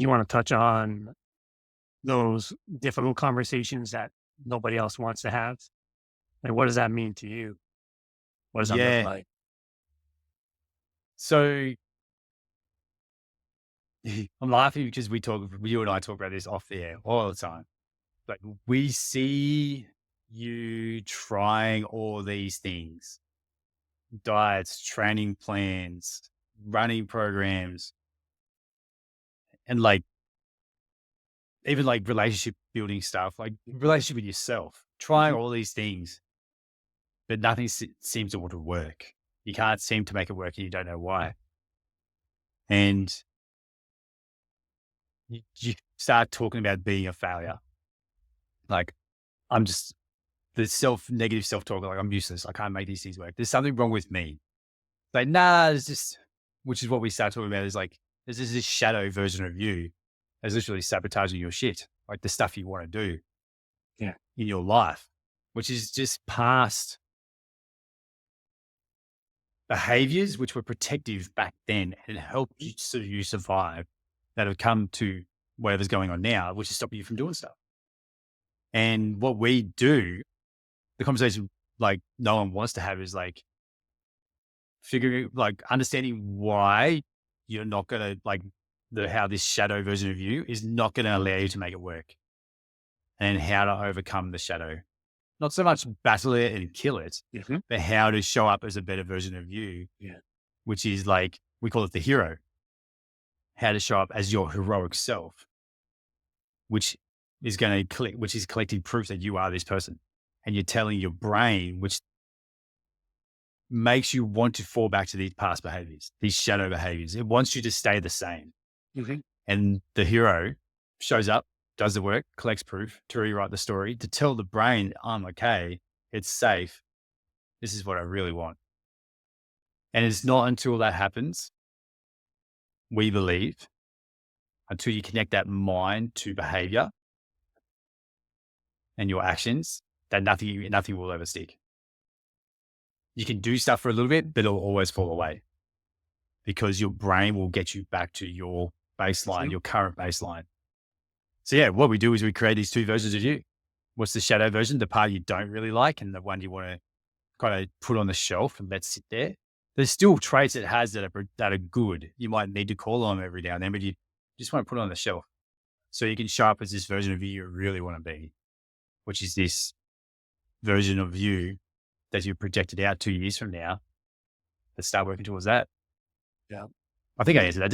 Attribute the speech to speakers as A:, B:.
A: you want to touch on those difficult conversations that nobody else wants to have? Like, what does that mean to you? What does that look
B: Yeah.
A: like?
B: So I'm laughing because you and I talk about this off the air all the time. Like we see you trying all these things, diets, training plans, running programs, and like even like relationship building stuff, like relationship with yourself, trying
A: Mhm.
B: all these things, but nothing seems to want to work. You can't seem to make it work and you don't know why. And you start talking about being a failure. Like, I'm just the negative self talk, like I'm useless. I can't make these things work. There's something wrong with me. Like, nah, it's just, which is what we start talking about is like, there's this shadow version of you that's literally sabotaging your shit, like the stuff you want to do
A: Yeah.
B: in your life, which is just past behaviors which were protective back then and helped
A: Mhm.
B: you survive that have come to whatever's going on now, which is stopping you from doing stuff. And what we do, the conversation like no one wants to have is like figuring, like understanding why you're not going to like how this shadow version of you is not going to allow you to make it work and how to overcome the shadow. Not so much battle it and kill it,
A: Mhm.
B: but how to show up as a better version of you,
A: Yeah.
B: which is like, we call it the hero, how to show up as your heroic self, which is going to collect, which is collecting proof that you are this person. And you're telling your brain, which makes you want to fall back to these past behaviors, these shadow behaviors. It wants you to stay the same.
A: Mhm.
B: And the hero shows up, does the work, collects proof to rewrite the story, to tell the brain, I'm okay, it's safe. This is what I really want. And it's not until that happens, we believe, until you connect that mind to behavior and your actions, that nothing will ever stick. You can do stuff for a little bit, but it'll always fall away because your brain will get you back to your baseline,
A: Mhm.
B: your current baseline. So yeah, what we do is we create these two versions of you. What's the shadow version? The part you don't really like and the one you want to kind of put on the shelf and let sit there. There's still traits it has that are good. You might need to call on them every now and then, but you just want to put it on the shelf so you can show up as this version of you you really want to be, which is this version of you that you projected out 2 years from now. Let's start working towards that.
A: Yeah.
B: I think I answered that. Did